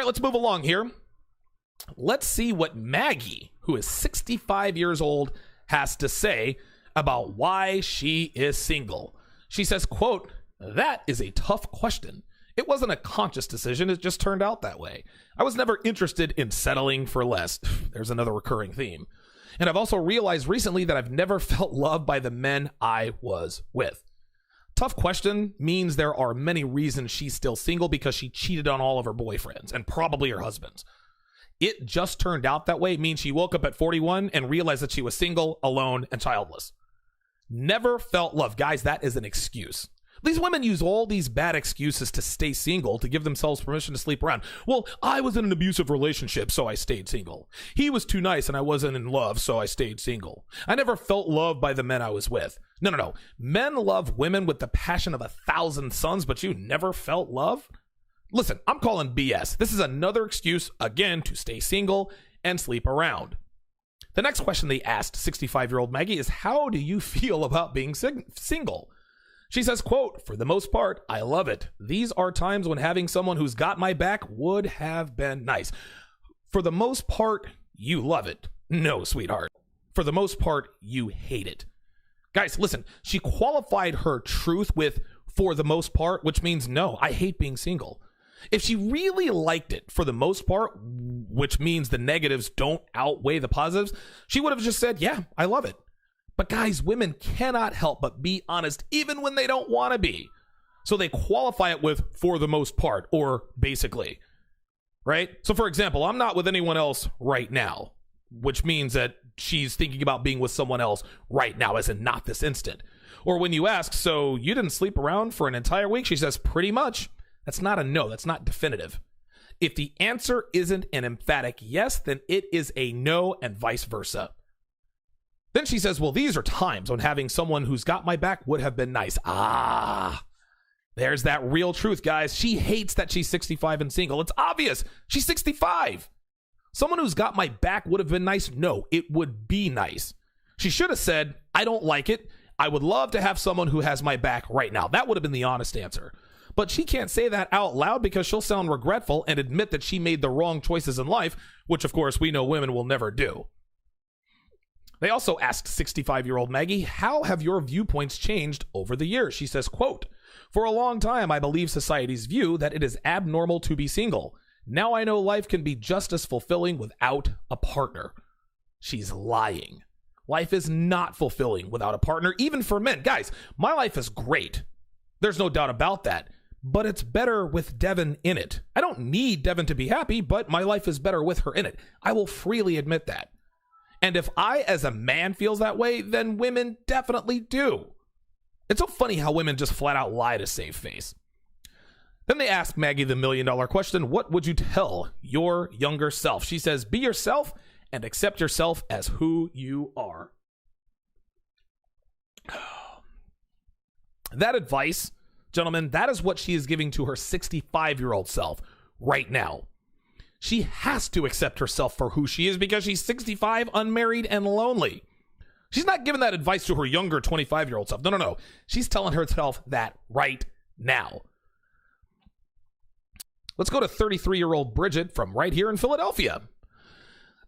right, let's move along here. Let's see what Maggie, who is 65 years old, has to say about why she is single. She says, quote, "That is a tough question. It wasn't a conscious decision. It just turned out that way. I was never interested in settling for less." There's another recurring theme. "And I've also realized recently that I've never felt loved by the men I was with." Tough question means there are many reasons she's still single because she cheated on all of her boyfriends and probably her husbands. It just turned out that way means she woke up at 41 and realized that she was single, alone, and childless. Never felt love. Guys, that is an excuse. These women use all these bad excuses to stay single to give themselves permission to sleep around. Well, I was in an abusive relationship, so I stayed single. He was too nice and I wasn't in love, so I stayed single. I never felt loved by the men I was with. No. Men love women with the passion of 1,000 suns, but you never felt love? Listen, I'm calling BS. This is another excuse, again, to stay single and sleep around. The next question they asked 65-year-old Maggie is, how do you feel about being single? She says, quote, "For the most part, I love it. These are times when having someone who's got my back would have been nice." For the most part, you love it. No, sweetheart. For the most part, you hate it. Guys, listen, she qualified her truth with "for the most part," which means no, I hate being single. If she really liked it for the most part, which means the negatives don't outweigh the positives, she would have just said, yeah, I love it. But guys, women cannot help but be honest even when they don't want to be. So they qualify it with "for the most part" or "basically." Right? So for example, I'm not with anyone else right now, which means that she's thinking about being with someone else right now, as in not this instant. Or when you ask, so you didn't sleep around for an entire week? She says, pretty much. That's not a no. That's not definitive. If the answer isn't an emphatic yes, then it is a no, and vice versa. Then she says, well, these are times when having someone who's got my back would have been nice. There's that real truth, guys. She hates that she's 65 and single. It's obvious. She's 65. Someone who's got my back would have been nice. No, it would be nice. She should have said, I don't like it. I would love to have someone who has my back right now. That would have been the honest answer. But she can't say that out loud because she'll sound regretful and admit that she made the wrong choices in life, which of course we know women will never do. They also asked 65-year-old Maggie, how have your viewpoints changed over the years? She says, quote, "For a long time, I believe society's view that it is abnormal to be single. Now I know life can be just as fulfilling without a partner." She's lying. Life is not fulfilling without a partner, even for men. Guys, my life is great. There's no doubt about that. But it's better with Devin in it. I don't need Devin to be happy, but my life is better with her in it. I will freely admit that. And if I, as a man, feels that way, then women definitely do. It's so funny how women just flat out lie to save face. Then they ask Maggie the million-dollar question, what would you tell your younger self? She says, be yourself and accept yourself as who you are. That advice, gentlemen, that is what she is giving to her 65-year-old self right now. She has to accept herself for who she is because she's 65, unmarried, and lonely. She's not giving that advice to her younger 25-year-old self. No. She's telling herself that right now. Let's go to 33-year-old Bridget from right here in Philadelphia.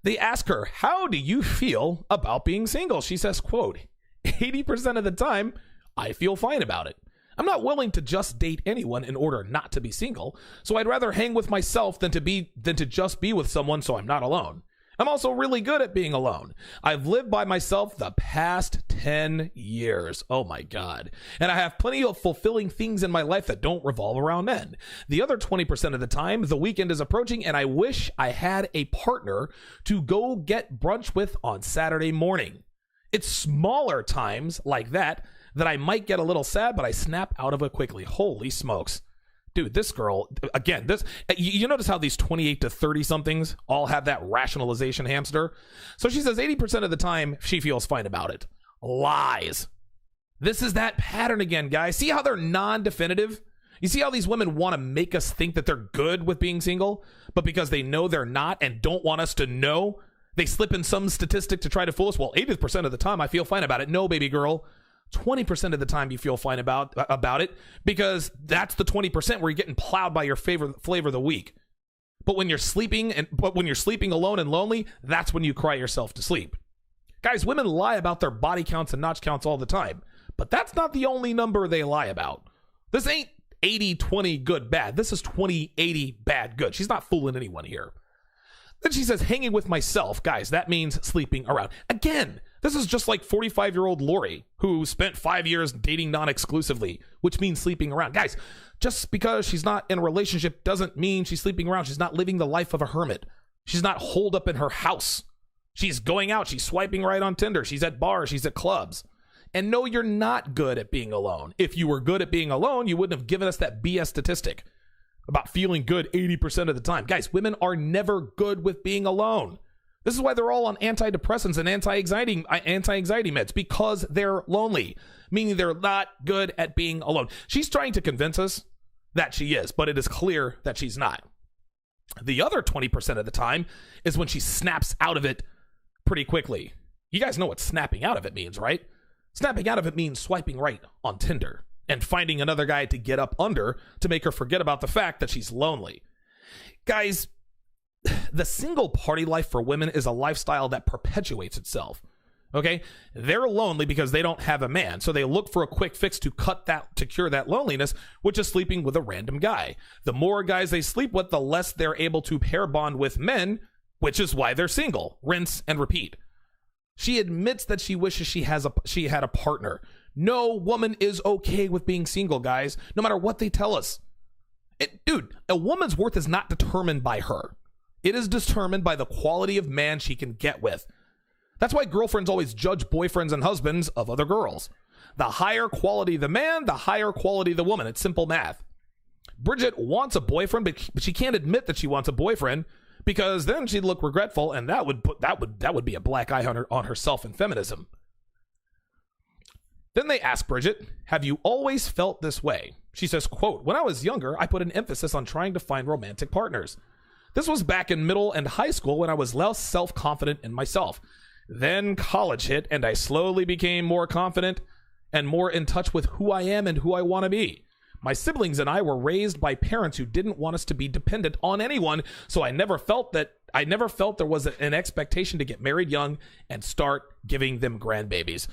They ask her, how do you feel about being single? She says, quote, 80% of the time, I feel fine about it. I'm not willing to just date anyone in order not to be single, so I'd rather hang with myself than to just be with someone so I'm not alone. I'm also really good at being alone. I've lived by myself the past 10 years. Oh my God. And I have plenty of fulfilling things in my life that don't revolve around men. The other 20% of the time, the weekend is approaching and I wish I had a partner to go get brunch with on Saturday morning. It's smaller times like that I might get a little sad, but I snap out of it quickly. Holy smokes. Dude, this girl, again, you notice how these 28 to 30 somethings all have that rationalization hamster? So she says 80% of the time she feels fine about it. Lies. This is that pattern again, guys. See how they're non-definitive? You see how these women want to make us think that they're good with being single, but because they know they're not and don't want us to know, they slip in some statistic to try to fool us. Well, 80% of the time I feel fine about it. No, baby girl. 20% of the time you feel fine about it because that's the 20% where you're getting plowed by your favorite flavor of the week. But when you're sleeping alone and lonely, that's when you cry yourself to sleep. Guys, women lie about their body counts and notch counts all the time, but that's not the only number they lie about. This ain't 80-20 good bad. This is 20-80 bad good. She's not fooling anyone here. Then she says, hanging with myself. Guys, that means sleeping around. Again, this is just like 45-year-old Lori, who spent 5 years dating non-exclusively, which means sleeping around. Guys, just because she's not in a relationship doesn't mean she's sleeping around. She's not living the life of a hermit. She's not holed up in her house. She's going out. She's swiping right on Tinder. She's at bars. She's at clubs. And no, you're not good at being alone. If you were good at being alone, you wouldn't have given us that BS statistic about feeling good 80% of the time. Guys, women are never good with being alone. This is why they're all on antidepressants and anti-anxiety meds, because they're lonely, meaning they're not good at being alone. She's trying to convince us that she is, but it is clear that she's not. The other 20% of the time is when she snaps out of it pretty quickly. You guys know what snapping out of it means, right? Snapping out of it means swiping right on Tinder and finding another guy to get up under to make her forget about the fact that she's lonely. Guys, the single party life for women is a lifestyle that perpetuates itself. Okay? They're lonely because they don't have a man, so they look for a quick fix to cure that loneliness, which is sleeping with a random guy. The more guys they sleep with, the less they're able to pair bond with men, which is why they're single. Rinse and repeat. She admits that she wishes she had a partner. No woman is okay with being single, guys, no matter what they tell us. Dude, a woman's worth is not determined by her. It is determined by the quality of man she can get with. That's why girlfriends always judge boyfriends and husbands of other girls. The higher quality the man, the higher quality the woman. It's simple math. Bridget wants a boyfriend, but she can't admit that she wants a boyfriend, because then she'd look regretful, and that would be a black eye on herself and feminism. Then they ask Bridget, have you always felt this way? She says, quote, when I was younger, I put an emphasis on trying to find romantic partners. This was back in middle and high school when I was less self-confident in myself. Then college hit, and I slowly became more confident and more in touch with who I am and who I want to be. My siblings and I were raised by parents who didn't want us to be dependent on anyone, so I never felt there was an expectation to get married young and start giving them grandbabies.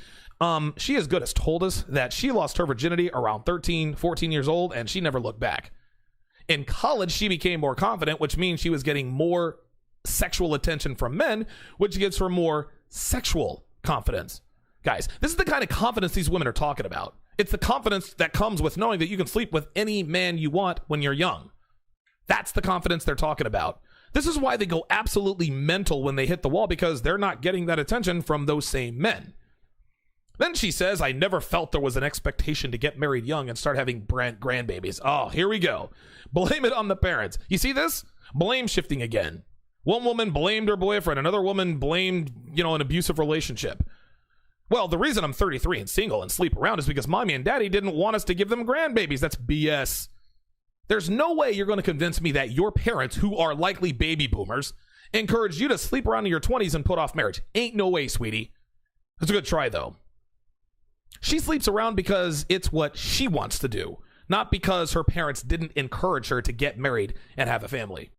She as good as told us that she lost her virginity around 13, 14 years old, and she never looked back. In college, she became more confident, which means she was getting more sexual attention from men, which gives her more sexual confidence. Guys, this is the kind of confidence these women are talking about. It's the confidence that comes with knowing that you can sleep with any man you want when you're young. That's the confidence they're talking about. This is why they go absolutely mental when they hit the wall, because they're not getting that attention from those same men. Then she says, I never felt there was an expectation to get married young and start having grandbabies. Oh, here we go. Blame it on the parents. You see this? Blame shifting again. One woman blamed her boyfriend. Another woman blamed, an abusive relationship. Well, the reason I'm 33 and single and sleep around is because mommy and daddy didn't want us to give them grandbabies. That's BS. There's no way you're going to convince me that your parents, who are likely baby boomers, encouraged you to sleep around in your 20s and put off marriage. Ain't no way, sweetie. It's a good try, though. She sleeps around because it's what she wants to do, not because her parents didn't encourage her to get married and have a family.